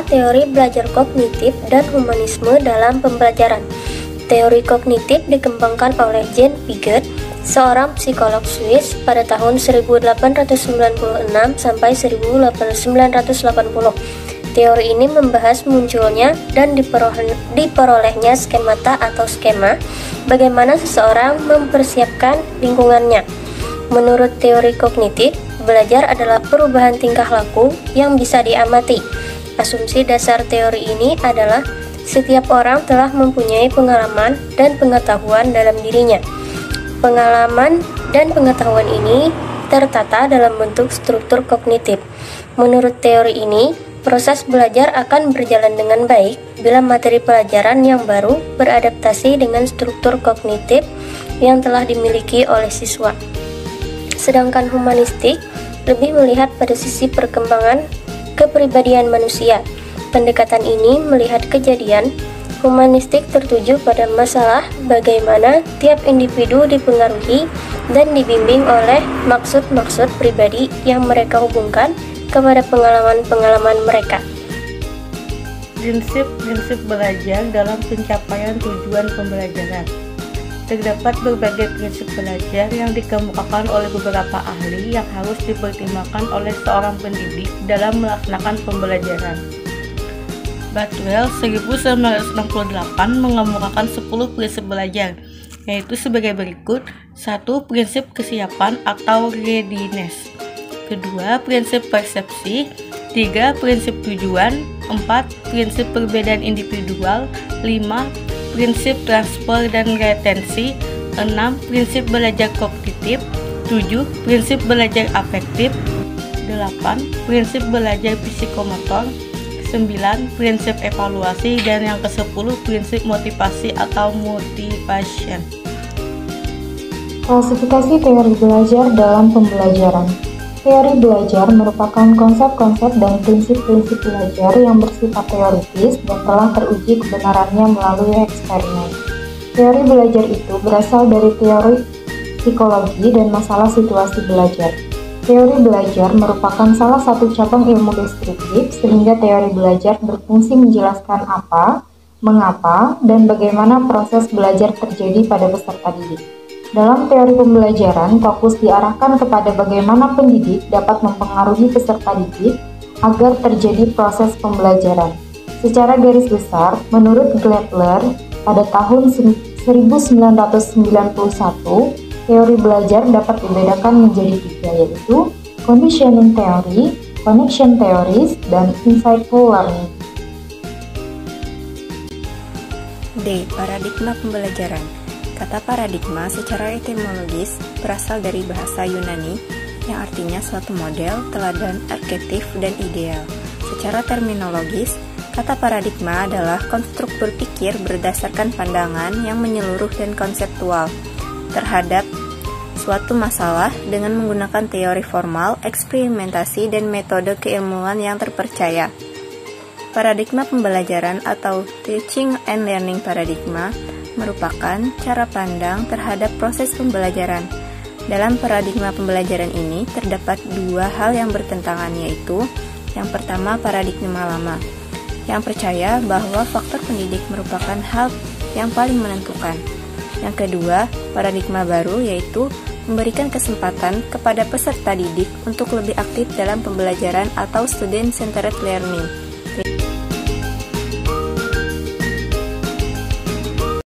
teori belajar kognitif dan humanisme dalam pembelajaran. Teori kognitif dikembangkan oleh Jean Piaget, seorang psikolog Swiss pada tahun 1896 sampai 1980. Teori ini membahas munculnya dan diperolehnya skemata atau skema bagaimana seseorang mempersiapkan lingkungannya. Menurut teori kognitif, belajar adalah perubahan tingkah laku yang bisa diamati. Asumsi dasar teori ini adalah setiap orang telah mempunyai pengalaman dan pengetahuan dalam dirinya. Pengalaman dan pengetahuan ini tertata dalam bentuk struktur kognitif. Menurut teori ini, proses belajar akan berjalan dengan baik bila materi pelajaran yang baru beradaptasi dengan struktur kognitif yang telah dimiliki oleh siswa. Sedangkan humanistik lebih melihat pada sisi perkembangan kepribadian manusia. Pendekatan ini melihat kejadian. Humanistik tertuju pada masalah bagaimana tiap individu dipengaruhi dan dibimbing oleh maksud-maksud pribadi yang mereka hubungkan kepada pengalaman-pengalaman mereka. Prinsip-prinsip belajar dalam pencapaian tujuan pembelajaran. Terdapat berbagai prinsip belajar yang dikemukakan oleh beberapa ahli yang harus dipertimbangkan oleh seorang pendidik dalam melaksanakan pembelajaran. Batwell 1968 mengemukakan 10 prinsip belajar, yaitu sebagai berikut. 1. Prinsip kesiapan atau readiness. 2. Prinsip persepsi. 3. Prinsip tujuan. 4. Prinsip perbedaan individual. 5. Prinsip transfer dan retensi. 6. Prinsip belajar kognitif. 7. Prinsip belajar afektif. 8. Prinsip belajar psikomotor. 9. Prinsip evaluasi. Dan yang ke-10 prinsip motivasi atau motivation. Klasifikasi teori belajar dalam pembelajaran. Teori belajar merupakan konsep-konsep dan prinsip-prinsip belajar yang bersifat teoritis dan telah teruji kebenarannya melalui eksperimen. Teori belajar itu berasal dari teori psikologi dan masalah situasi belajar. Teori belajar merupakan salah satu cabang ilmu deskriptif, sehingga teori belajar berfungsi menjelaskan apa, mengapa, dan bagaimana proses belajar terjadi pada peserta didik. Dalam teori pembelajaran, fokus diarahkan kepada bagaimana pendidik dapat mempengaruhi peserta didik agar terjadi proses pembelajaran. Secara garis besar, menurut Gladler, pada tahun 1991, teori belajar dapat dibedakan menjadi 3, yaitu conditioning theory, connection theories, dan insightful learning. D. Paradigma pembelajaran. Kata paradigma secara etimologis berasal dari bahasa Yunani yang artinya suatu model, teladan, arketip, dan ideal. Secara terminologis, kata paradigma adalah konstruk berpikir berdasarkan pandangan yang menyeluruh dan konseptual terhadap suatu masalah dengan menggunakan teori formal, eksperimentasi, dan metode keilmuan yang terpercaya. Paradigma pembelajaran atau teaching and learning paradigma merupakan cara pandang terhadap proses pembelajaran. Dalam paradigma pembelajaran ini terdapat 2 hal yang bertentangan, yaitu yang pertama paradigma lama, yang percaya bahwa faktor pendidik merupakan hal yang paling menentukan. Yang kedua, paradigma baru, yaitu memberikan kesempatan kepada peserta didik untuk lebih aktif dalam pembelajaran atau student-centered learning.